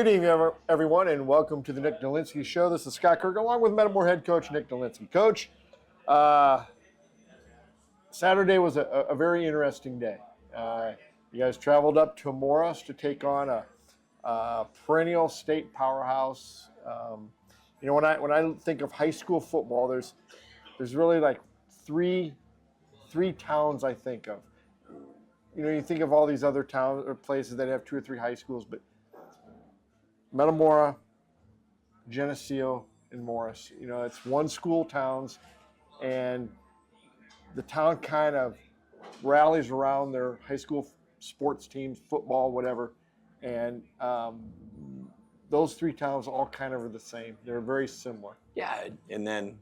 Good evening, everyone, and welcome to the Nick Delinski Show. This is Scott Kerker, along with Metamore head coach Nick Delinski. Coach, Saturday was a very interesting day. You guys traveled up to Morris to take on a perennial state powerhouse. When I think of high school football, there's really like three towns I think of. You think of all these other towns or places that have 2 or 3 high schools, but Metamora, Geneseo, and Morris. It's one school towns, and the town kind of rallies around their high school sports teams, football, whatever. And those 3 towns all kind of are the same. They're very similar. Yeah, and then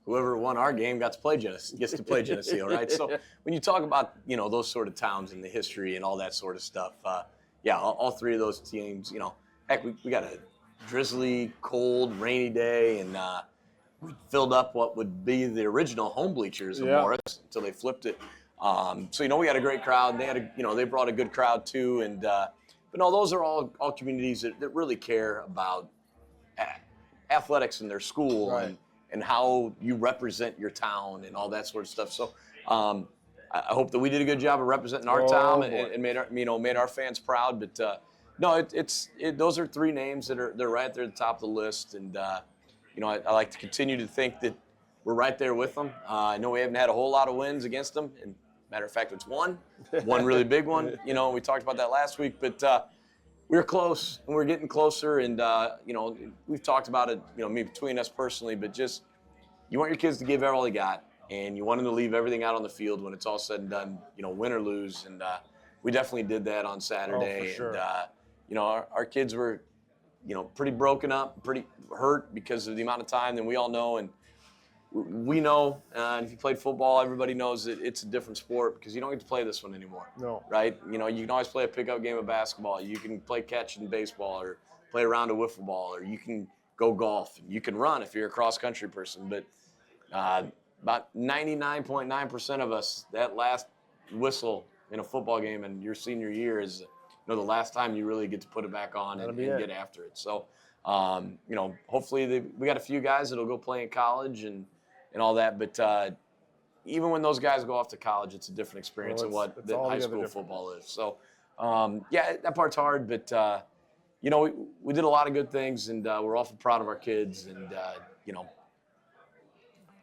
whoever won our game gets to play Geneseo, right? So when you talk about, those sort of towns and the history and all that sort of stuff, all 3 of those teams, heck, we got a drizzly, cold, rainy day, and we filled up what would be the original home bleachers of Morris until they flipped it. So we had a great crowd. They had they brought a good crowd too, and but no, those are all communities that really care about athletics in their school, right, and how you represent your town and all that sort of stuff. So I hope that we did a good job of representing our town and made our fans proud. But no, those are 3 names they're right there at the top of the list, and I like to continue to think that we're right there with them. I know we haven't had a whole lot of wins against them, and matter of fact, it's one really big one. We talked about that last week, but we were close, and we're getting closer, and we've talked about it, maybe between us personally, but just you want your kids to give all they got, and you want them to leave everything out on the field when it's all said and done, win or lose, and we definitely did that on Saturday. Oh, for sure. And our kids were, pretty broken up, pretty hurt because of the amount of time that we all know, and we know, and if you played football, everybody knows that it's a different sport because you don't get to play this one anymore. No. Right? You can always play a pickup game of basketball. You can play catch in baseball or play a round of wiffle ball, or you can go golf. You can run if you're a cross-country person. But about 99.9% of us, that last whistle in a football game in your senior year is the last time you really get to put it back on and get after it. So, hopefully we got a few guys that'll go play in college and all that. But even when those guys go off to college, it's a different experience than what high school football is. So, that part's hard. But, we did a lot of good things, and we're awful proud of our kids. And,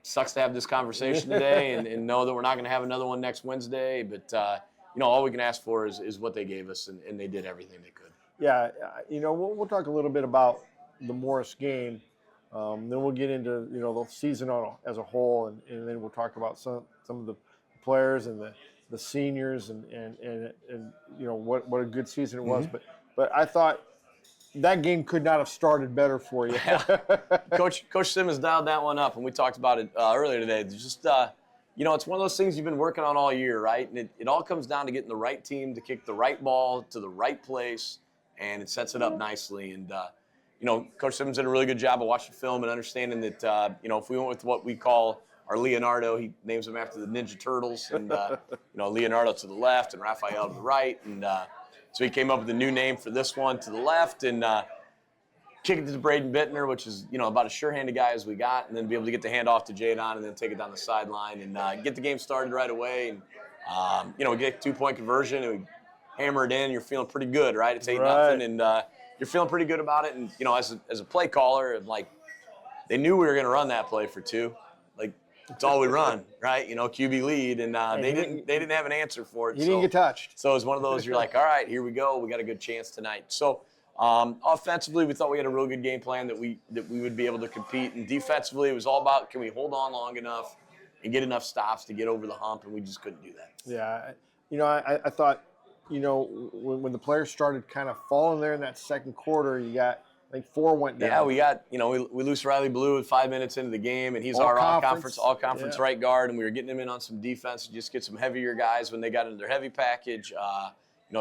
sucks to have this conversation today and know that we're not going to have another one next Wednesday. But, all we can ask for is what they gave us, and they did everything they could. Yeah, we'll talk a little bit about the Morris game. Then we'll get into the season as a whole, and then we'll talk about some of the players and the seniors and what a good season it was. Mm-hmm. But I thought that game could not have started better for you. Yeah. Coach Simmons dialed that one up, and we talked about it earlier today. It's just it's one of those things you've been working on all year, right? And it all comes down to getting the right team to kick the right ball to the right place, and it sets it up nicely. And Coach Simmons did a really good job of watching film and understanding that, if we went with what we call our Leonardo, he names them after the Ninja Turtles, and, Leonardo to the left and Raphael to the right. And so he came up with a new name for this one to the left, and kick it to Braden Bittner, which is, about as sure-handed guy as we got, and then be able to get the handoff to Jadon and then take it down the sideline and get the game started right away. And, get a 2-point conversion, and we hammer it in. You're feeling pretty good, right? It's 8-0, and you're feeling pretty good about it. And, as a play caller, they knew we were going to run that play for 2. Like, it's all we run, right? QB lead, and they didn't have an answer for it. You didn't get touched. So it was one of those, you're like, all right, here we go. We got a good chance tonight. So offensively, we thought we had a real good game plan that we would be able to compete. And defensively, it was all about, can we hold on long enough and get enough stops to get over the hump, and we just couldn't do that. Yeah, I thought, when the players started kind of falling there in that second quarter, you got, I think 4 went down. Yeah, we got, we lose Riley Blue with 5 minutes into the game, and he's our all-conference right guard, and we were getting him in on some defense to just get some heavier guys when they got into their heavy package.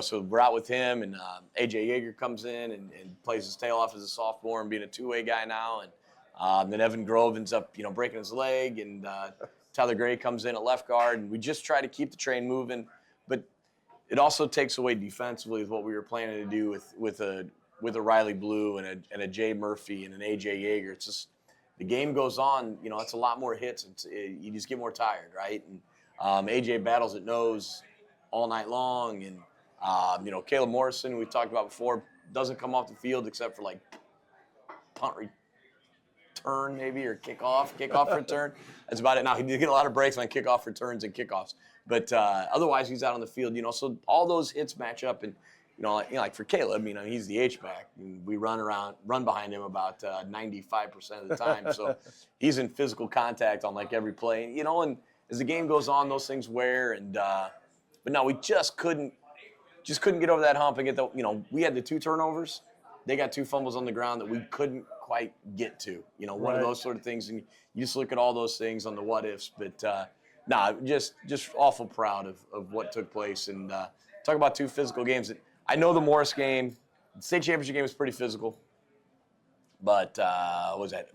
So we're out with him, and A.J. Yeager comes in and plays his tail off as a sophomore and being a two-way guy now. And then Evan Grove ends up, breaking his leg, and Tyler Gray comes in at left guard. And we just try to keep the train moving. But it also takes away defensively with what we were planning to do with a with a Riley Blue and a Jay Murphy and an AJ Yeager. It's just the game goes on. You know, it's a lot more hits. You just get more tired, right? And AJ battles at nose all night long, and you know, Caleb Morrison, we've talked about before, doesn't come off the field except for like punt return maybe, or kickoff return. That's about it. Now, he did get a lot of breaks on kickoff returns and kickoffs, but otherwise he's out on the field. You know, so all those hits match up, and like for Caleb, you know, he's the H-back, and we run behind him about 95% of the time. So he's in physical contact on like every play, you know. And as the game goes on, those things wear. And but no, we just couldn't get over that hump and get the. You know, we had the 2 turnovers. They got 2 fumbles on the ground that we couldn't quite get to. You know, one of those sort of things. And you just look at all those things on the what ifs. But just awful proud of what took place. And talk about 2 physical games. I know the Morris game, the state championship game was pretty physical. But what was that?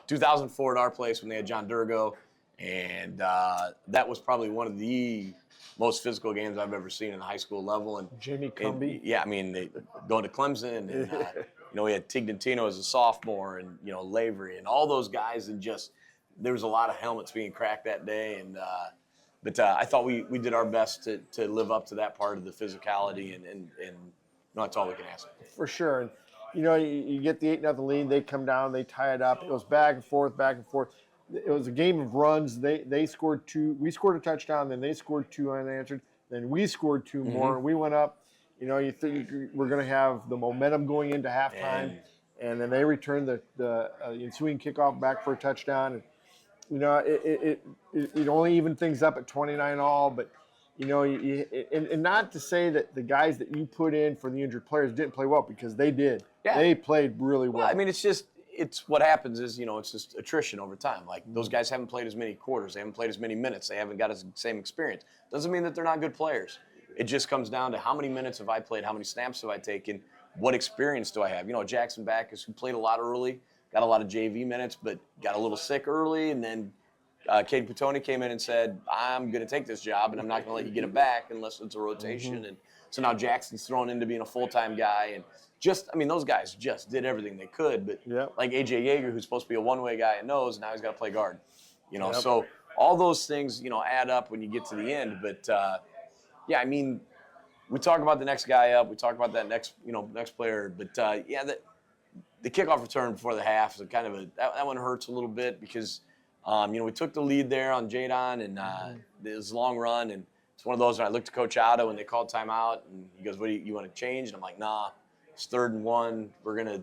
2004 at our place when they had John Durgo. And that was probably one of the most physical games I've ever seen in the high school level. And Jimmy Cumbie. Yeah, I mean, they going to Clemson, and you know, we had Tigdantino as a sophomore, and you know, Lavery, and all those guys, and just there was a lot of helmets being cracked that day. And but I thought we did our best to live up to that part of the physicality, and that's all we can ask. For sure. And, you know, you get the 8-0 lead, they come down, they tie it up. It goes back and forth, back and forth. It was a game of runs. They scored 2. We scored a touchdown, then they scored 2 unanswered. Then we scored 2 more. We went up. You know, you think we're going to have the momentum going into halftime, and then they returned the ensuing kickoff back for a touchdown. And you know, it only evened things up at 29 all. But you know, and not to say that the guys that you put in for the injured players didn't play well, because they did. Yeah. They played really well. I mean, it's what happens is, you know, it's just attrition over time. Like, those guys haven't played as many quarters. They haven't played as many minutes. They haven't got the same experience. Doesn't mean that they're not good players. It just comes down to how many minutes have I played, how many snaps have I taken, what experience do I have. You know, Jackson Backus, who played a lot early, got a lot of JV minutes, but got a little sick early, and then Cade Petone came in and said, I'm going to take this job, and I'm not going to let you get it back unless it's a rotation. And so now Jackson's thrown into being a full-time guy, and those guys just did everything they could. But like AJ Yeager, who's supposed to be a one-way guy at nose, now he's got to play guard. You know, so all those things, you know, add up when you get to the end. But yeah, I mean, we talk about the next guy up. We talk about that next player. But the kickoff return before the half is kind of that one hurts a little bit, because you know, we took the lead there on Jadon, and it was a long run, and it's one of those when I looked to Coach Otto and they called timeout, and he goes, "What do you want to change?" And I'm like, "Nah, it's 3rd and 1. We're gonna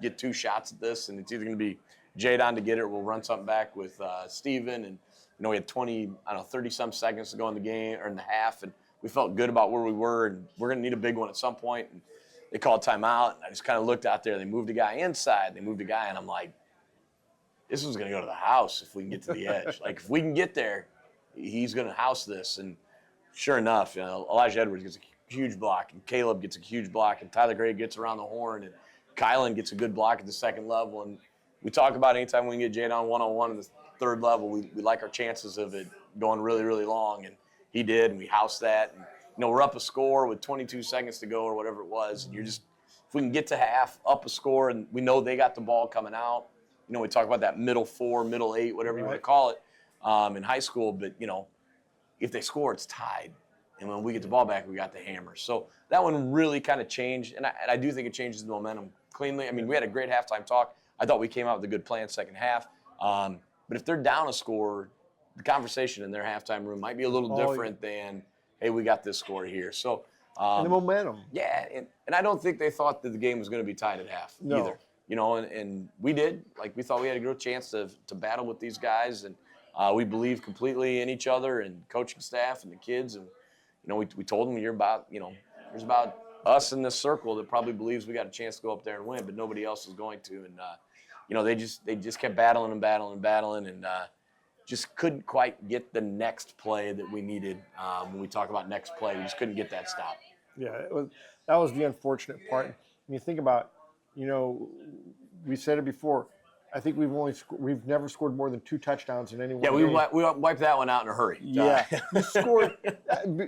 get 2 shots at this, and it's either gonna be Jadon to get it, or we'll run something back with Steven." And you know, we had 30-some seconds to go in the game or in the half, and we felt good about where we were, and we're gonna need a big one at some point. And they called timeout, and I just kind of looked out there. They moved a guy inside. They moved a guy, and I'm like, this is going to go to the house if we can get to the edge. Like, if we can get there, he's going to house this. And sure enough, you know, Elijah Edwards gets a huge block, and Caleb gets a huge block, and Tyler Gray gets around the horn, and Kylan gets a good block at the 2nd level. And we talk about anytime we can get Jadon one-on-one in the 3rd level, we like our chances of it going really, really long. And he did, and we housed that. And, you know, we're up a score with 22 seconds to go or whatever it was. And if we can get to half, up a score, and we know they got the ball coming out. You know, we talk about that middle 4, middle 8, whatever you want to call it, in high school. But, you know, if they score, it's tied. And when we get the ball back, we got the hammer. So that one really kind of changed. And I do think it changes the momentum cleanly. I mean, we had a great halftime talk. I thought we came out with a good plan second half. But if they're down a score, the conversation in their halftime room might be a little different than, hey, we got this score here. So and the momentum. Yeah, and I don't think they thought that the game was going to be tied at half either. You know, and we did. Like, we thought we had a good chance to battle with these guys, and we believe completely in each other and coaching staff and the kids. And, you know, we told them, there's about us in this circle that probably believes we got a chance to go up there and win, but nobody else is going to. And, you know, they just kept battling and just couldn't quite get the next play that we needed. When we talk about next play, we just couldn't get that stop. Yeah, that was the unfortunate part. When you think about, you know, we said it before, I think we've never scored more than 2 touchdowns in any one Yeah, game. we wiped that one out in a hurry. Yeah,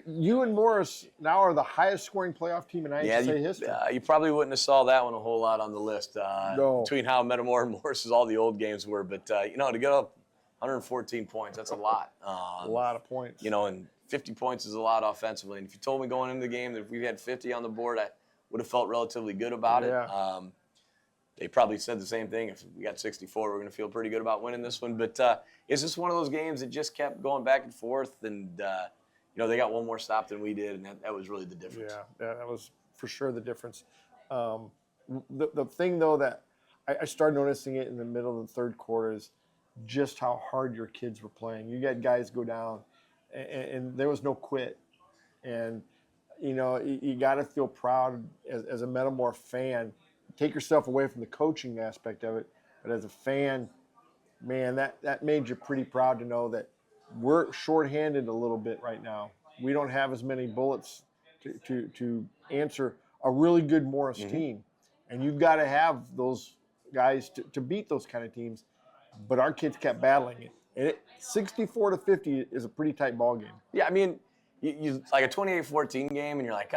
you and Morris now are the highest scoring playoff team in IHSA history. You probably wouldn't have saw that one a whole lot on the list. No. Between how Metamore and Morris all the old games were, but to get up 114 points, that's a lot. A lot of points. And 50 points is a lot offensively. And if you told me going into the game that if we had 50 on the board, I would have felt relatively good about it. They probably said the same thing. If we got 64, we're going to feel pretty good about winning this one. But it's just one of those games that just kept going back and forth. And, they got one more stop than we did, and that was really the difference. Yeah, that was for sure the difference. The thing, though, that I started noticing it in the middle of the third quarter is just how hard your kids were playing. You had guys go down, and there was no quit. And, you got to feel proud as a Metamore fan. Take yourself away from the coaching aspect of it, but as a fan, man, that made you pretty proud to know that we're shorthanded a little bit right now. We don't have as many bullets to answer a really good Morris team, and you've got to have those guys to beat those kind of teams. But our kids kept battling it, and 64-50 is a pretty tight ball game. Yeah, I mean, you like a 28-14 game, and you're like,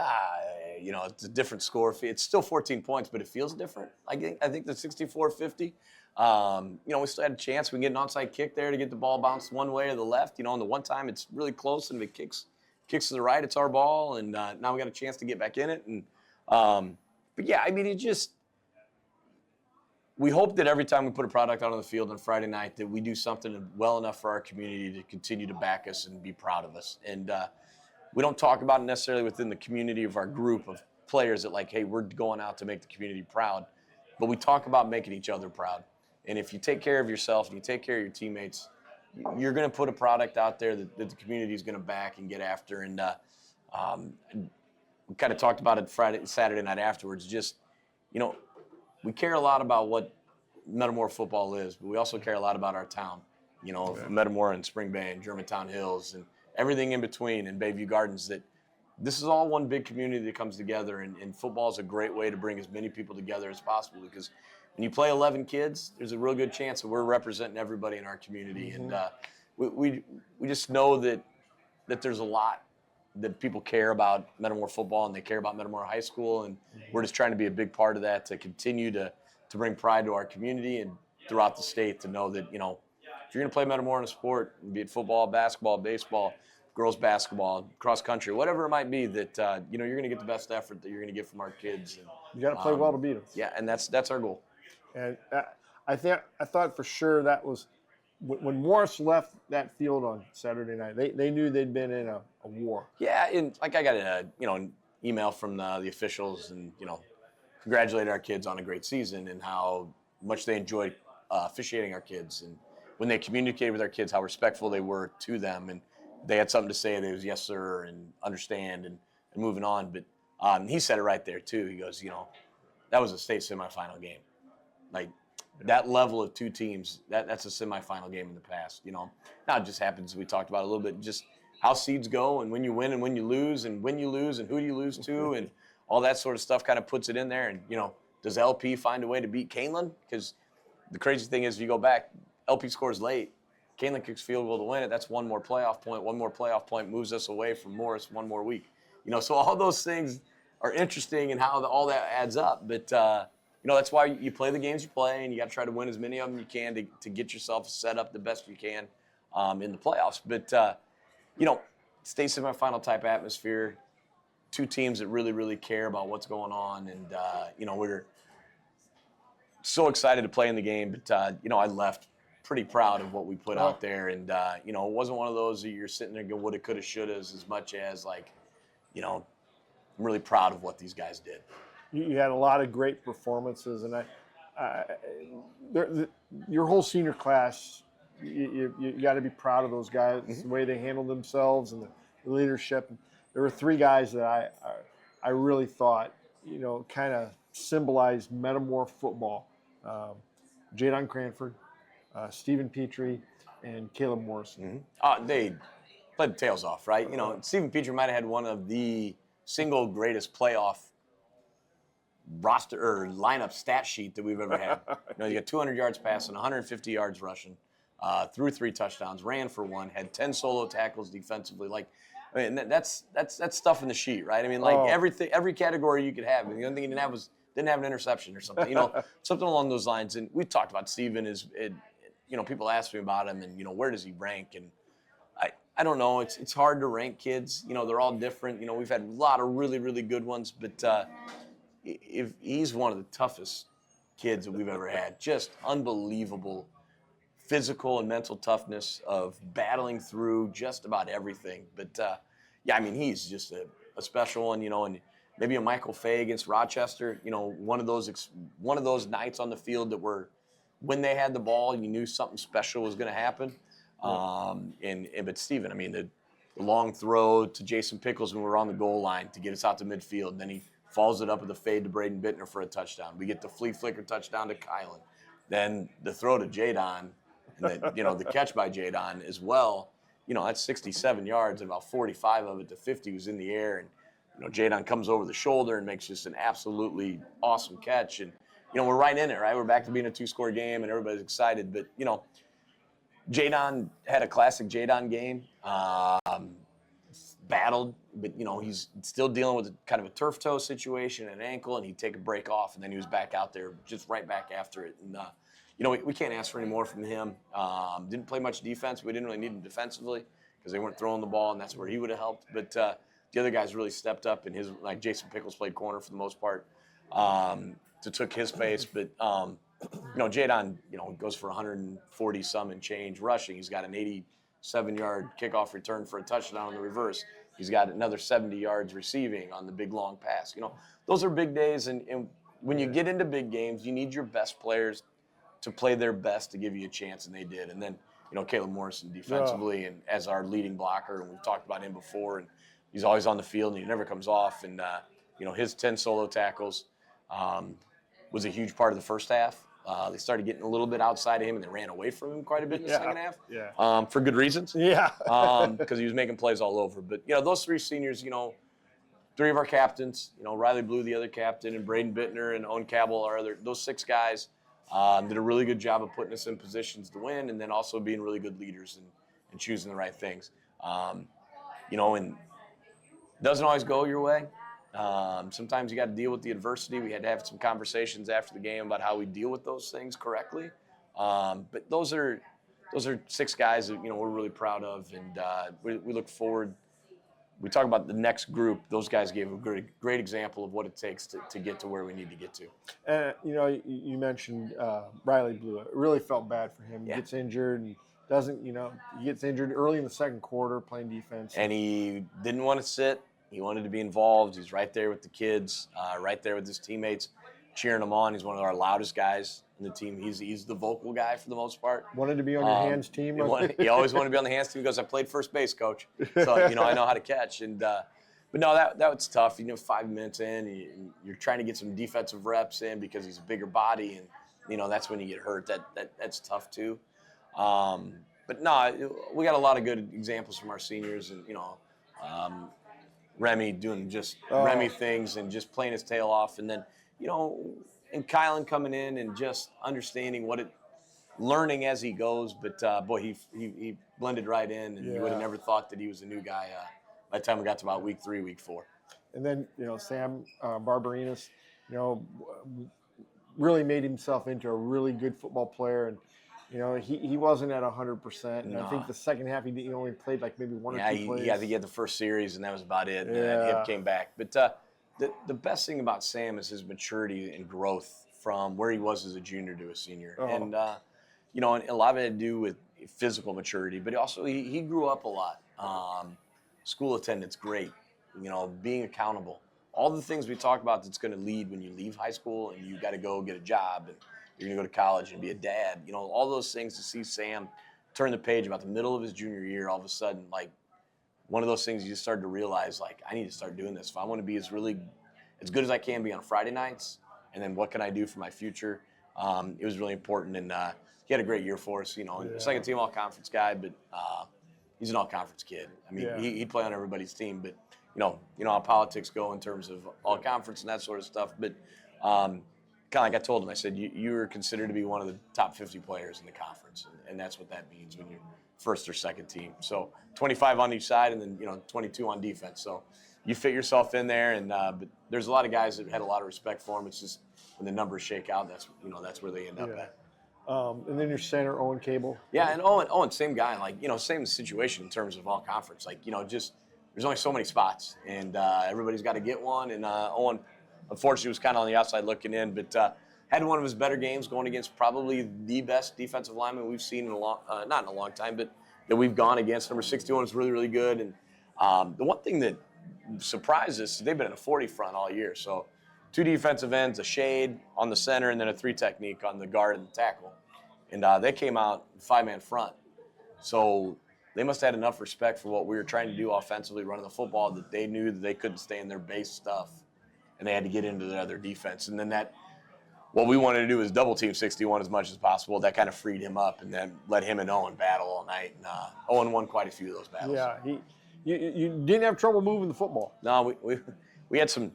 it's a different score. It's still 14 points, but it feels different. I think the 64-50, we still had a chance. We can get an onside kick there to get the ball bounced one way or the left. And the one time it's really close, and if it kicks to the right, it's our ball. And now we got a chance to get back in it. And but yeah, I mean, we hope that every time we put a product out on the field on Friday night that we do something well enough for our community to continue to back us and be proud of us. And we don't talk about it necessarily within the community of our group of players that hey, we're going out to make the community proud. But we talk about making each other proud. And if you take care of yourself and you take care of your teammates, you're going to put a product out there that the community is going to back and get after. And we kind of talked about it Saturday night afterwards. Just, we care a lot about what Metamore football is, but we also care a lot about our town. Metamore and Spring Bay and Germantown Hills and everything in between, and Bayview Gardens, that this is all one big community that comes together, and football is a great way to bring as many people together as possible, because when you play 11 kids, there's a real good chance that we're representing everybody in our community. And we just know that there's a lot that people care about Metamore football, and they care about Metamore High School, and we're just trying to be a big part of that to continue to bring pride to our community and throughout the state, to know that, if you're going to play Metamore in a sport, be it football, basketball, baseball, girls basketball, cross country, whatever it might be, that you're going to get the best effort that you're going to get from our kids. And, you got to play well to beat them. Yeah, and that's our goal. And I thought for sure that was when Morris left that field on Saturday night. They knew they'd been in a war. Yeah, and I got an email from the officials, and congratulated our kids on a great season and how much they enjoyed officiating our kids, and when they communicated with our kids, how respectful they were to them, and they had something to say. They was yes sir and understand and moving on. But he said it right there too. He goes, that was a state semifinal game. That level of two teams, that's a semifinal game in the past. Now it just happens, we talked about a little bit, just how seeds go, and when you win and when you lose, and when you lose and who do you lose to, and all that sort of stuff kind of puts it in there. And does LP find a way to beat Canelan? Because the crazy thing is, if you go back, LP scores late, Canelan kicks field goal to win it. That's one more playoff point. One more playoff point moves us away from Morris one more week. So all those things are interesting and how all that adds up. But that's why you play the games you play, and you got to try to win as many of them you can to get yourself set up the best you can in the playoffs. But state semifinal type atmosphere, two teams that really, really care about what's going on, and we're so excited to play in the game. But I left pretty proud of what we put out there, and it wasn't one of those that you're sitting there going, woulda, coulda, shouldas, as much as I'm really proud of what these guys did. You had a lot of great performances, and your whole senior class, you got to be proud of those guys, the way they handled themselves and the leadership. There were 3 guys that I really thought, kind of symbolized Metamore football. Jadon Cranford, Stephen Petrie, and Caleb Morrison. They played the tails off, right? Stephen Petrie might have had one of the single greatest playoff roster or lineup stat sheet that we've ever had. You got 200 yards passing, 150 yards rushing, threw 3 touchdowns, ran for 1, had 10 solo tackles defensively. Like, I mean, that's stuff in the sheet, right? I mean, like every category you could have. The only thing he didn't have an interception or something, something along those lines. And we talked about Steven people ask me about him and, where does he rank? And I don't know. It's hard to rank kids. They're all different. We've had a lot of really, really good ones, but if he's one of the toughest kids that we've ever had. Just unbelievable physical and mental toughness of battling through just about everything. But he's just a special one, and maybe a Michael Fay against Rochester, one of those nights on the field that were, when they had the ball, you knew something special was going to happen. But Steven, the long throw to Jason Pickles when we were on the goal line to get us out to midfield, and then he follows it up with a fade to Braden Bittner for a touchdown. We get the flea flicker touchdown to Kylan. Then the throw to Jadon, and the catch by Jadon as well. That's 67 yards, and about 45 of it to 50 was in the air. And Jadon comes over the shoulder and makes just an absolutely awesome catch. And we're right in it, right? We're back to being a 2-score game, and everybody's excited. But Jadon had a classic Jadon game. Battled, but he's still dealing with kind of a turf toe situation, an ankle, and he'd take a break off, and then he was back out there, just right back after it. And we can't ask for any more from him. Didn't play much defense. We didn't really need him defensively because they weren't throwing the ball, and that's where he would have helped. But the other guys really stepped up, and like Jason Pickles played corner for the most part, to took his space. But Jadon, goes for 140 some and change rushing. He's got an 87-yard kickoff return for a touchdown on the reverse. He's got another 70 yards receiving on the big long pass. Those are big days, and when you get into big games, you need your best players to play their best to give you a chance, and they did. And then, Caleb Morrison defensively and as our leading blocker, and we've talked about him before, and he's always on the field, and he never comes off. And, his 10 solo tackles was a huge part of the first half. They started getting a little bit outside of him, and they ran away from him quite a bit in the second half. For good reasons. Yeah. Because he was making plays all over. But, those 3 seniors, 3 of our captains, Riley Blue, the other captain, and Braden Bittner and Owen Cabell, those 6 guys did a really good job of putting us in positions to win, and then also being really good leaders and choosing the right things. And it doesn't always go your way. Sometimes you got to deal with the adversity. We had to have some conversations after the game about how we deal with those things correctly. But those are 6 guys that we're really proud of, and we look forward. We talk about the next group. Those guys gave a great example of what it takes to get to where we need to get to. You mentioned Riley Blue. It really felt bad for him. He gets injured and doesn't. He gets injured early in the second quarter playing defense, and he didn't want to sit. He wanted to be involved. He's right there with the kids, right there with his teammates, cheering them on. He's one of our loudest guys in the team. He's the vocal guy for the most part. Wanted to be on your hands team? He always wanted to be on the hands team. He goes, I played first base, coach. So, I know how to catch. And but no, that was tough. 5 minutes in, you're trying to get some defensive reps in because he's a bigger body. And, that's when you get hurt. That's tough too. But no, we got a lot of good examples from our seniors. And, Remy doing just Remy things and just playing his tail off. And then, and Kylan coming in and just understanding learning as he goes. But, boy, he blended right in, and you would have never thought that he was a new guy by the time we got to about week 3, week 4. And then, Sam Barbarinas, really made himself into a really good football player. And, he wasn't at 100%, and I think the second half he only played like maybe 1 or 2 plays. Yeah, I think he had the first series, and that was about it. And then hip came back. But the best thing about Sam is his maturity and growth from where he was as a junior to a senior. And, and a lot of it had to do with physical maturity, but also he grew up a lot. School attendance, great. Being accountable. All the things we talk about that's going to lead when you leave high school and you got to go get a job and you're going to go to college and be a dad. All those things, to see Sam turn the page about the middle of his junior year, all of a sudden, like, one of those things you just started to realize, like, I need to start doing this. If I want to be as good as I can be on Friday nights, and then what can I do for my future? It was really important, and he had a great year for us. Second team all-conference guy, but he's an all-conference kid. He'd play on everybody's team, but, how politics go in terms of all-conference and that sort of stuff. But Kind of like I told him, I said, you were considered to be one of the top 50 players in the conference, and that's what that means when you're first or second team. So 25 on each side, and then 22 on defense. So you fit yourself in there, and but there's a lot of guys that had a lot of respect for him. It's just when the numbers shake out, that's where they end up at. And then your center, Owen Cable. Yeah, and Owen, same guy. Like, same situation in terms of all conference. Like, just there's only so many spots, and everybody's got to get one. And Owen, unfortunately, was kind of on the outside looking in, but had one of his better games going against probably the best defensive lineman we've seen in not in a long time, but that we've gone against. Number 61 is really, really good. And the one thing that surprised us, they've been in a 40 front all year. So 2 defensive ends, a shade on the center, and then a 3 technique on the guard and the tackle. And they came out 5-man front. So they must have had enough respect for what we were trying to do offensively, running the football, that they knew that they couldn't stay in their base stuff, and they had to get into the other defense. And then what we wanted to do is double team 61 as much as possible. That kind of freed him up, and then let him and Owen battle all night. And Owen won quite a few of those battles. Yeah, you didn't have trouble moving the football. No, we had some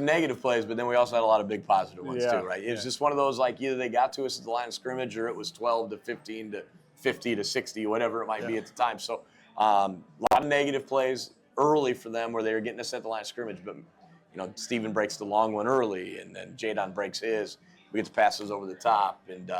negative plays, but then we also had a lot of big positive ones too, right? It was just one of those, like, either they got to us at the line of scrimmage, or it was 12 to 15 to 50 to 60, whatever it might be at the time. So a lot of negative plays early for them where they were getting us at the line of scrimmage, but Steven breaks the long one early, and then Jadon breaks his. We get the passes over the top, and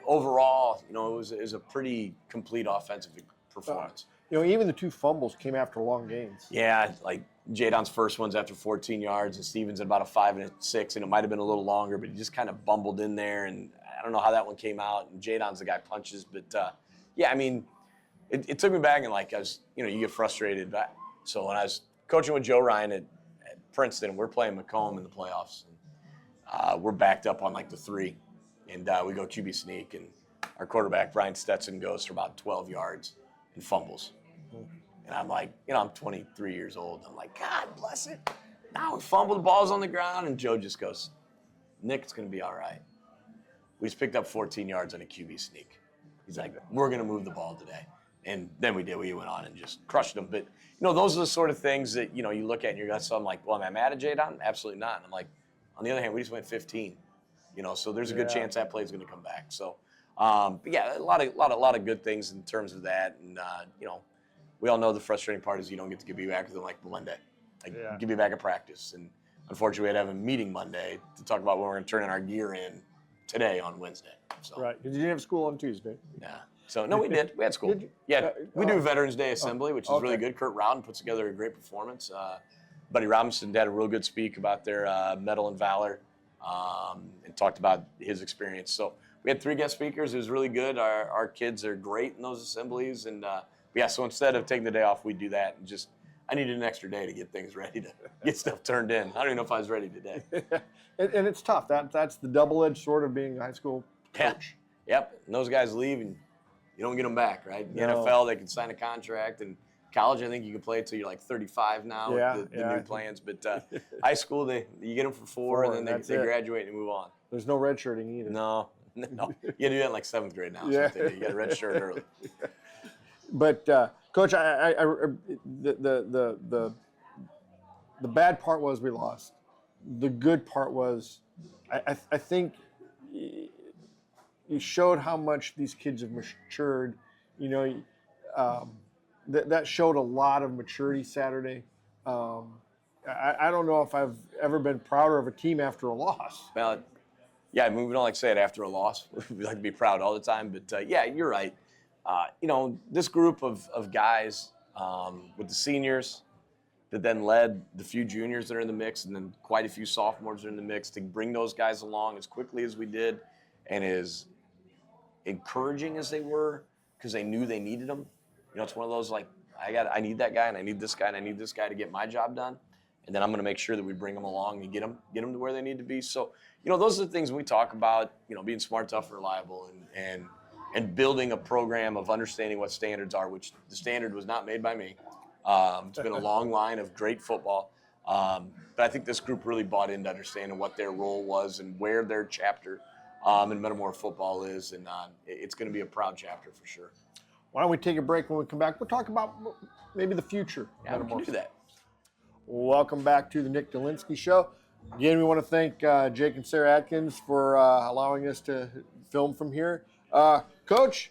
overall, it was a pretty complete offensive performance. Even the 2 fumbles came after long gains. Yeah, like Jadon's first one's after 14 yards, and Steven's at about a 5 and a 6, and it might have been a little longer, but he just kind of bumbled in there, and I don't know how that one came out. And Jadon's the guy punches, but it took me back, and like I was, you get frustrated. So when I was coaching with Joe Ryan at Princeton, we're playing Macomb in the playoffs, and we're backed up on like the 3, and we go QB sneak, and our quarterback Brian Stetson goes for about 12 yards and fumbles. And I'm like, I'm 23 years old. I'm like, God bless it. Now we fumble, the ball's on the ground, and Joe just goes, Nick, it's going to be all right. We just picked up 14 yards on a QB sneak. He's like, we're going to move the ball today. And then we did. We went on and just crushed them. But, those are the sort of things that, you look at and you're going to, I'm like, well, am I mad at Jadon? Absolutely not. And I'm like, on the other hand, we just went 15. So there's a good chance that play is going to come back. So, but yeah, a lot of good things in terms of that. And, we all know the frustrating part is you don't get to be back with them like Monday. Give me back at practice. And unfortunately, we had to have a meeting Monday to talk about when we're going to turn in our gear in today on Wednesday. So. Right, because you didn't have school on Tuesday. Yeah. So, no, we did. We had school. Yeah, we do Veterans Day Assembly, which is really good. Kurt Rowden puts together a great performance. Buddy Robinson had a real good speak about their Medal and Valor and talked about his experience. So we had 3 guest speakers. It was really good. Our kids are great in those assemblies. And, so instead of taking the day off, we do that. And I needed an extra day to get things ready, to get stuff turned in. I don't even know if I was ready today. and it's tough. That's the double-edged sword of being a high school coach. Yeah. Yep. And those guys leave, and you don't get them back, right? In the NFL, they can sign a contract, and college, I think you can play until you're like 35 now with the new plans. But high school, you get them for 4, and then they graduate and move on. There's no redshirting either. No. You got to do that in like 7th grade now. Yeah. So you got a red shirt early. But Coach, the bad part was we lost. The good part was, I think you showed how much these kids have matured. That showed a lot of maturity Saturday. I don't know if I've ever been prouder of a team after a loss. Well, yeah, we don't like to say it after a loss. We like to be proud all the time. But yeah, you're right. This group of guys with the seniors that then led the few juniors that are in the mix, and then quite a few sophomores are in the mix, to bring those guys along as quickly as we did, and as encouraging as they were, because they knew they needed them. It's one of those, like, I need that guy, and I need this guy, and I need this guy to get my job done, and then I'm going to make sure that we bring them along and get them to where they need to be. So, those are the things we talk about, being smart, tough, reliable, and building a program of understanding what standards are, which the standard was not made by me. It's been a long line of great football. But I think this group really bought into understanding what their role was and where their chapter in Metamora football is. And it's going to be a proud chapter for sure. Why don't we take a break? When we come back, we'll talk about maybe the future. Yeah, we can do that. Welcome back to the Nick Delinski Show. Again, we want to thank Jake and Sarah Atkins for allowing us to film from here. Coach,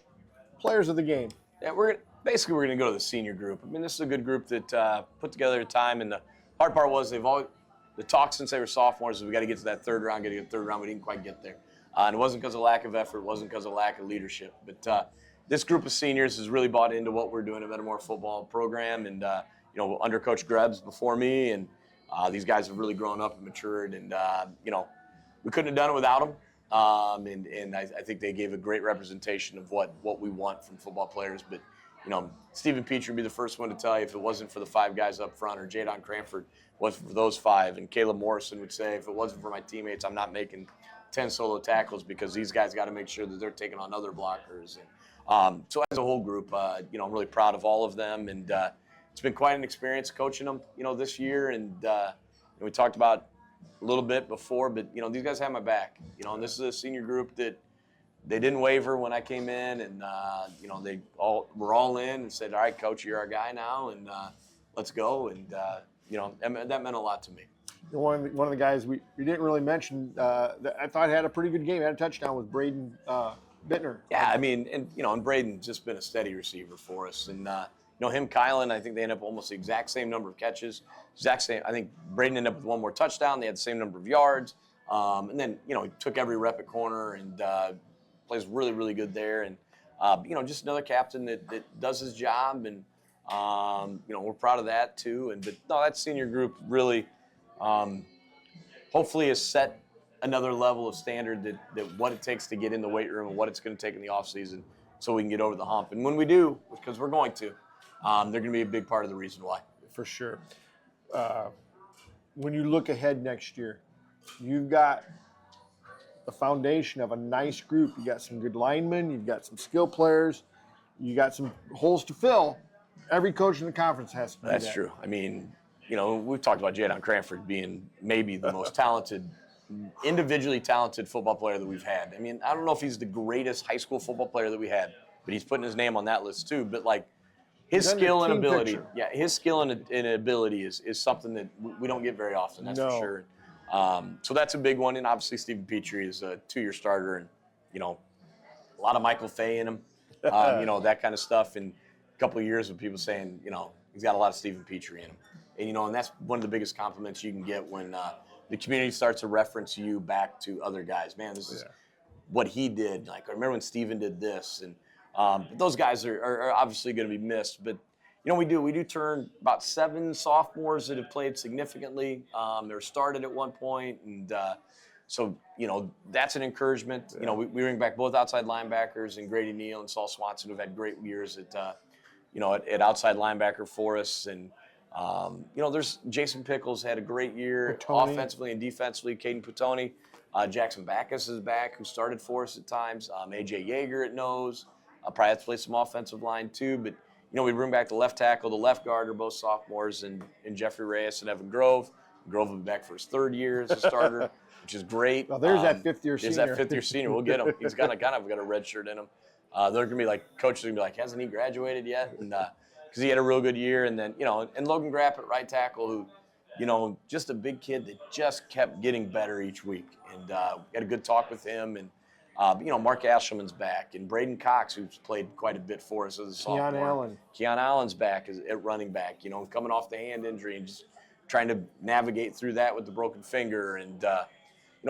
players of the game. Yeah, we're gonna go to the senior group. I mean, this is a good group that put together a time, and the hard part was the talk since they were sophomores is we got to get to that third round. We didn't quite get there, and it wasn't because of lack of effort. It wasn't because of lack of leadership. But this group of seniors has really bought into what we're doing at Metamora football program, and under Coach Grebs before me, and these guys have really grown up and matured, and we couldn't have done it without them. And I think they gave a great representation of what we want from football players. But, Stephen Petrie would be the first one to tell you if it wasn't for the 5 guys up front, or Jadon Cranford wasn't for those 5. And Caleb Morrison would say, if it wasn't for my teammates, I'm not making 10 solo tackles, because these guys got to make sure that they're taking on other blockers. And so as a whole group, I'm really proud of all of them. And it's been quite an experience coaching them, this year. And we talked about a little bit before, but these guys have my back. And this is a senior group that they didn't waver when I came in, and they all were all in and said, "All right, Coach, you're our guy now, and let's go." And that meant a lot to me. One of the guys we didn't really mention that I thought had a pretty good game, had a touchdown, was Braden Bittner. Yeah, I mean, and Braden's just been a steady receiver for us, and him, Kylan, I think they ended up almost the exact same number of catches, exact same. I think Braden ended up with one more touchdown. They had the same number of yards, and then he took every rep at corner and plays really, really good there. And just another captain that does his job, and we're proud of that too. But that senior group really, hopefully, has set another level of standard that what it takes to get in the weight room and what it's going to take in the off season, so we can get over the hump. And when we do, because we're going to. They're going to be a big part of the reason why. For sure. When you look ahead next year, you've got the foundation of a nice group. You got some good linemen. You've got some skill players. You got some holes to fill. Every coach in the conference has to do that. That's true. I mean, we've talked about Jadon Cranford being maybe the most talented, individually talented football player that we've had. I mean, I don't know if he's the greatest high school football player that we had, but he's putting his name on that list too. But his skill and ability, his skill and ability is something that we don't get very often. That's for sure. So that's a big one. And obviously, Stephen Petrie is a 2-year starter, and a lot of Michael Fay in him, that kind of stuff. And a couple of years of people saying, he's got a lot of Stephen Petrie in him, and that's one of the biggest compliments you can get when the community starts to reference you back to other guys. Man, this is what he did. I remember when Stephen did this, and those guys are obviously going to be missed. But, we do turn about 7 sophomores that have played significantly. They were started at one point. And so, that's an encouragement. We bring back both outside linebackers, and Grady Neal and Saul Swanson, who've had great years at outside linebacker for us. And, there's Jason Pickles had a great year offensively and defensively. Caden Putoni. Jackson Backus is back, who started for us at times. A.J. Yeager at nose. Probably have to play some offensive line too, but we bring back the left tackle, the left guard are both sophomores, and Jeffrey Reyes and Evan Grove. Grove will be back for his 3rd year as a starter, which is great. Well, there's that 5th-year senior. There's that 5th-year senior. We'll get him. He's got a red shirt in him. They're gonna be coaches are gonna be like, hasn't he graduated yet? And because he had a real good year, and then and Logan Grapp at right tackle, who just a big kid that just kept getting better each week, and had a good talk with him. And Mark Ashelman's back, and Braden Cox, who's played quite a bit for us as a sophomore. Keon Allen's back at running back, coming off the hand injury and just trying to navigate through that with the broken finger. And,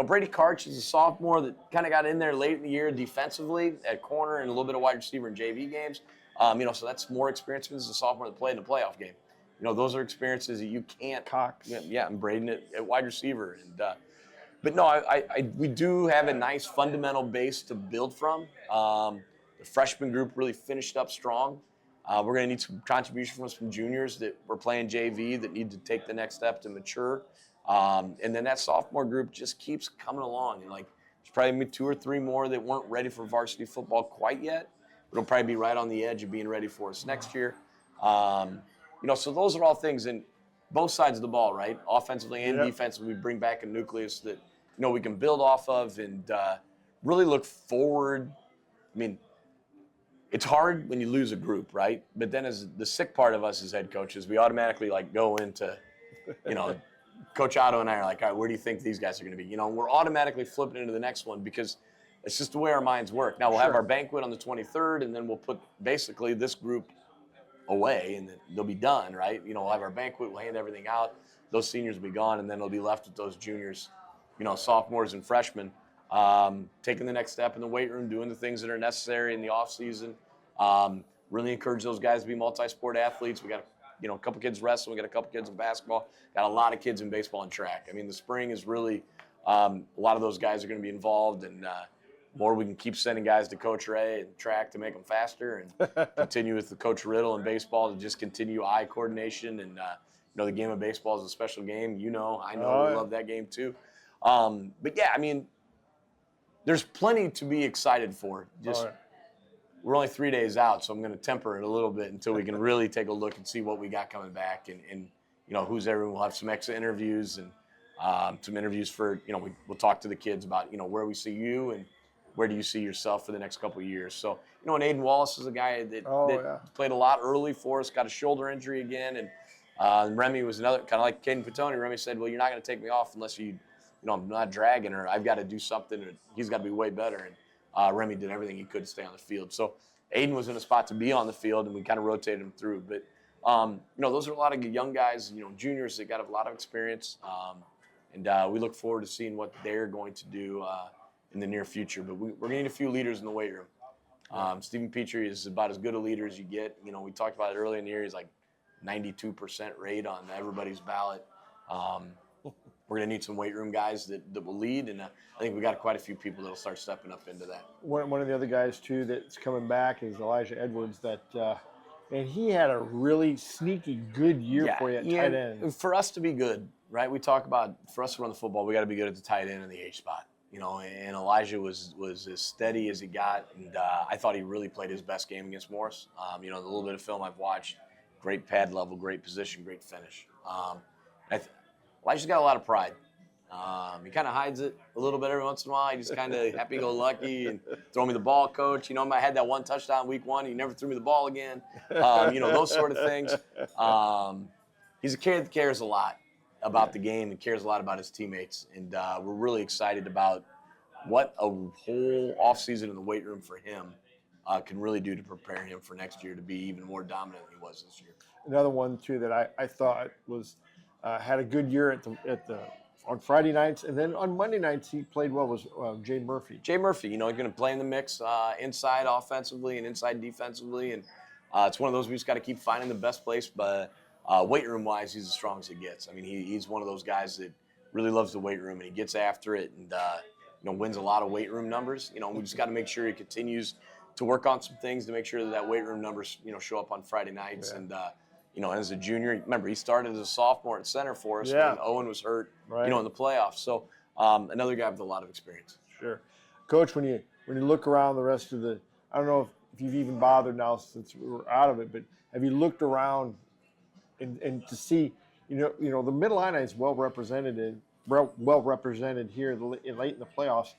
Brady Karch is a sophomore that kind of got in there late in the year defensively at corner and a little bit of wide receiver in JV games. So that's more experience than a sophomore that played in a playoff game. Those are experiences that you can't. Cox. Yeah, and Braden at wide receiver. And, but no, we do have a nice fundamental base to build from. The freshman group really finished up strong. We're going to need some contribution from some juniors that were playing JV that need to take the next step to mature. And then that sophomore group just keeps coming along. And there's probably 2 or 3 more that weren't ready for varsity football quite yet, but it'll probably be right on the edge of being ready for us next year. So those are all things in both sides of the ball, right? Offensively and defensively, we bring back a nucleus that we can build off of and really look forward. I mean, it's hard when you lose a group, right? But then as the sick part of us as head coaches, we automatically go into, Coach Otto and I are like, all right, where do you think these guys are going to be? We're automatically flipping into the next one because it's just the way our minds work. Now, we'll have our banquet on the 23rd, and then we'll put basically this group away, and then they'll be done, right? We'll have our banquet, we'll hand everything out. Those seniors will be gone, and then they'll be left with those juniors, sophomores and freshmen, taking the next step in the weight room, doing the things that are necessary in the off season. Really encourage those guys to be multi-sport athletes. We got a couple kids wrestling, we got a couple kids in basketball, got a lot of kids in baseball and track. I mean, the spring is really a lot of those guys are going to be involved, and more we can keep sending guys to Coach Ray and track to make them faster, and continue with the Coach Riddle and baseball to just continue eye coordination. And the game of baseball is a special game. I know we love that game too. But yeah, I mean, there's plenty to be excited for. We're only 3 days out, so I'm going to temper it a little bit until we can really take a look and see what we got coming back, and who's everyone. We'll have some extra interviews and some interviews for we'll talk to the kids about where we see you and where do you see yourself for the next couple of years. So and Aiden Wallace is a guy that played a lot early for us, got a shoulder injury again, and Remy was another kind of like Caden Petone. Remy said, well, you're not going to take me off unless I'm not dragging her. I've got to do something, and he's got to be way better. And Remy did everything he could to stay on the field. So Aiden was in a spot to be on the field, and we kind of rotated him through. But, those are a lot of young guys, juniors that got a lot of experience. And we look forward to seeing what they're going to do in the near future. But we're going to need a few leaders in the weight room. Stephen Petrie is about as good a leader as you get. We talked about it early in the year. He's like 92% rate on everybody's ballot. We're going to need some weight room guys that will lead, and I think we got quite a few people that will start stepping up into that. One of the other guys, too, that's coming back is Elijah Edwards. And he had a really sneaky good year for you at tight end. For us to be good, right, we talk about for us to run the football, we got to be good at the tight end and the H spot. And Elijah was as steady as he got, and I thought he really played his best game against Morris. The little bit of film I've watched, great pad level, great position, great finish. Elijah's got a lot of pride. He kind of hides it a little bit every once in a while. He's just kind of happy-go-lucky and throw me the ball, coach. I had that one touchdown week 1. He never threw me the ball again. Those sort of things. He's a kid that cares a lot about the game and cares a lot about his teammates. And we're really excited about what a whole offseason in the weight room for him can really do to prepare him for next year to be even more dominant than he was this year. Another one, too, that I thought was had a good year on Friday nights, and then on Monday nights he played well was Jay Murphy. Jay Murphy, he's going to play in the mix inside offensively and inside defensively, and it's one of those we just got to keep finding the best place. But weight room wise, he's as strong as he gets. I mean, he's one of those guys that really loves the weight room and he gets after it, and wins a lot of weight room numbers. We just got to make sure he continues to work on some things to make sure that weight room numbers show up on Friday nights. Yeah. And as a junior, remember, he started as a sophomore at center for us when Owen was hurt, in the playoffs. So another guy with a lot of experience. Sure. Coach, when you look around the rest of I don't know if you've even bothered now since we're out of it, but have you looked around and to see, the Middle Illini is well represented here late in the playoffs.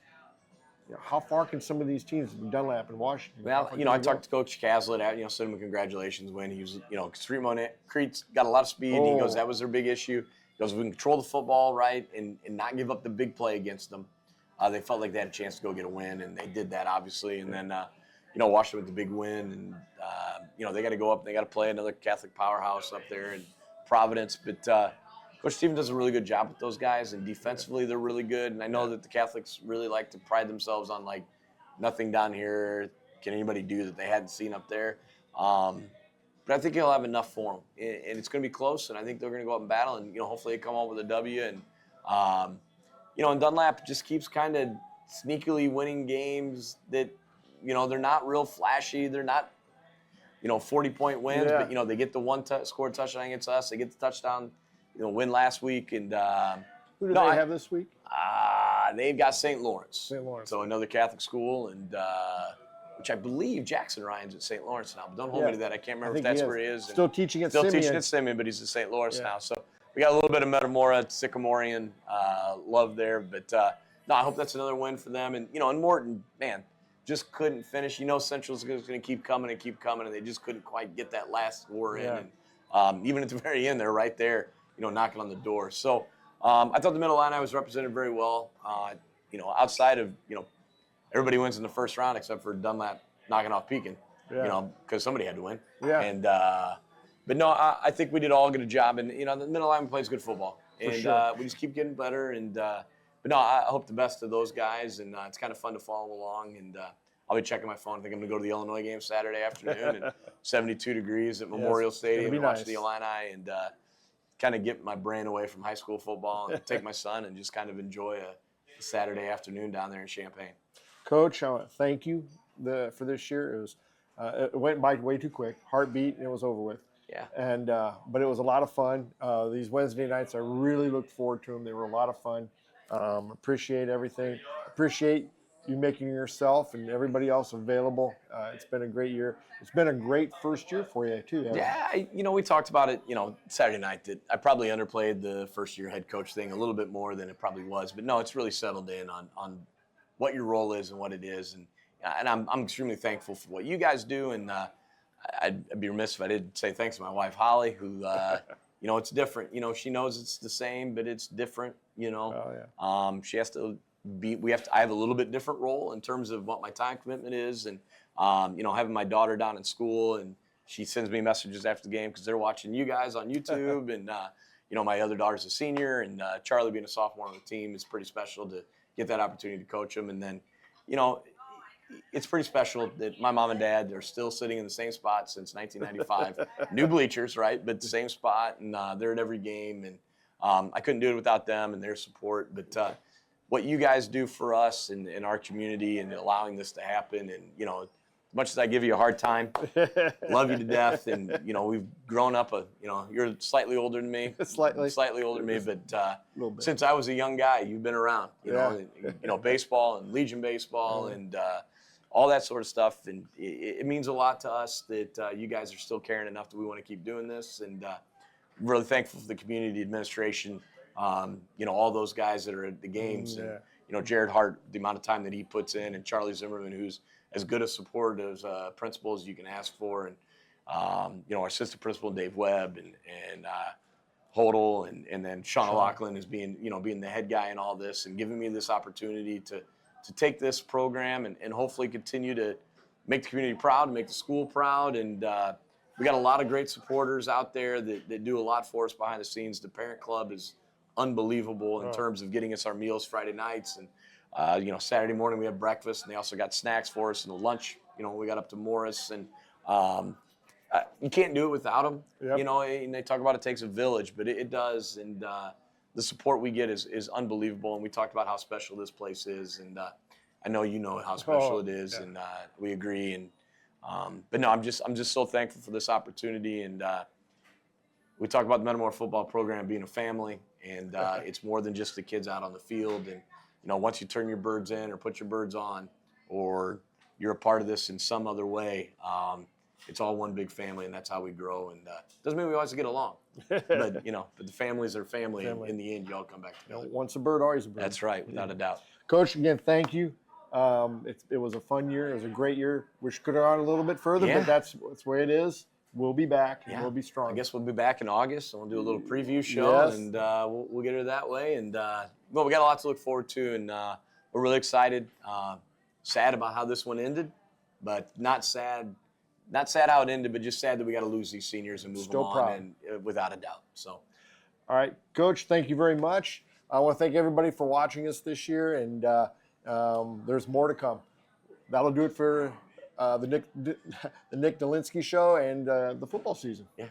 How far can some of these teams, Dunlap and Washington? Well, I talked to Coach Caslett, sent him a congratulations win. He was, Crete's got a lot of speed. He goes, that was their big issue. He goes, we can control the football, right, and not give up the big play against them. They felt like they had a chance to go get a win, and they did that, obviously. And then, Washington with the big win, and, they got to go up and they got to play another Catholic powerhouse up there in Providence. But Coach Stephen does a really good job with those guys, and defensively they're really good. And I know that the Catholics really like to pride themselves on, nothing down here can anybody do that they hadn't seen up there. But I think he'll have enough for them. And it's going to be close, and I think they're going to go up and battle, and, hopefully they come out with a W. And, and Dunlap just keeps kind of sneakily winning games that, they're not real flashy. They're not, 40-point wins, but, they get the scored touchdown against us. They get the touchdown win last week, and who do they have this week? They've got St. Lawrence. St. Lawrence. So another Catholic school, and which I believe Jackson Ryan's at St. Lawrence now. But don't hold me to that. I can't remember if that's where he is. Still teaching at Simeon, but he's at St. Lawrence now. So we got a little bit of Metamora, Sycamorean love there. But I hope that's another win for them. And and Morton, man, just couldn't finish. Central's going to keep coming, and they just couldn't quite get that last score in. And even at the very end, they're right there. Knocking on the door. So, I thought the middle line I was represented very well. Outside of, everybody wins in the first round except for Dunlap knocking off Pekin, because somebody had to win. Yeah. And but no, I think we did all good a job. And, the middle line plays good football. And sure. we just keep getting better. And but no, I hope the best of those guys. And it's kind of fun to follow along. And I'll be checking my phone. I think I'm going to go to the Illinois game Saturday afternoon. And 72 degrees at Memorial Stadium and watch the Illini and kind of get my brain away from high school football and take my son and just kind of enjoy a Saturday afternoon down there in Champaign. Coach, I want to thank you for this year. It went by way too quick. Heartbeat, and it was over with. Yeah. And but it was a lot of fun. These Wednesday nights, I really looked forward to them. They were a lot of fun. Appreciate everything. Appreciate you making yourself and everybody else available. It's been a great year. It's been a great first year for you too. Yeah, we talked about it, Saturday night, that I probably underplayed the first year head coach thing a little bit more than it probably was. But no, it's really settled in on what your role is and what it is. And I'm extremely thankful for what you guys do. And I'd be remiss if I didn't say thanks to my wife, Holly, who, it's different. She knows it's the same, but it's different, Oh, yeah. She has to I have a little bit different role in terms of what my time commitment is. And, having my daughter down in school, and she sends me messages after the game because they're watching you guys on YouTube. And, my other daughter's a senior, and Charlie being a sophomore on the team is pretty special to get that opportunity to coach them. And then, it's pretty special that my mom and dad are still sitting in the same spot since 1995. New bleachers, right? But the same spot, and they're at every game. And I couldn't do it without them and their support. But what you guys do for us and in our community and allowing this to happen, and as much as I give you a hard time, love you to death, and we've grown up. You're slightly older than me, slightly older than me, but since I was a young guy, you've been around. Baseball and Legion baseball and all that sort of stuff, and it means a lot to us that you guys are still caring enough that we want to keep doing this, and I'm really thankful for the community administration. All those guys that are at the games, and Jared Hart, the amount of time that he puts in, and Charlie Zimmerman, who's as good a support as principal as you can ask for, and our assistant principal Dave Webb and Hodel, and then Sean O'Loughlin is being the head guy in all this, and giving me this opportunity to take this program and hopefully continue to make the community proud, make the school proud, and we got a lot of great supporters out there that do a lot for us behind the scenes. The parent club is unbelievable in terms of getting us our meals Friday nights, and Saturday morning we have breakfast, and they also got snacks for us, and the lunch, we got up to Morris, and you can't do it without them. Yep. And they talk about it takes a village, but it does, and the support we get is unbelievable. And we talked about how special this place is, and I know how special it is, and we agree. And but no, I'm just so thankful for this opportunity, and we talk about the Metamora football program being a family, and it's more than just the kids out on the field. And once you turn your birds in or put your birds on, or you're a part of this in some other way, it's all one big family, and that's how we grow. And doesn't mean we always get along, but but the families are family. And in the end, you all come back together. Once a bird, always a bird. That's right, without a doubt. Coach, again, thank you. It was a fun year. It was a great year. Wish could have gone a little bit further, but that's the way it is. We'll be back, and we'll be strong. I guess we'll be back in August, and we'll do a little preview show, Yes. and we'll get her that way. And we got a lot to look forward to, and we're really excited. Sad about how this one ended, but not sad how it ended, but just sad that we got to lose these seniors and move them on, proud. and without a doubt. So, all right, Coach, thank you very much. I want to thank everybody for watching us this year, and there's more to come. That'll do it for the Nick Delinski show and the football season. Yeah.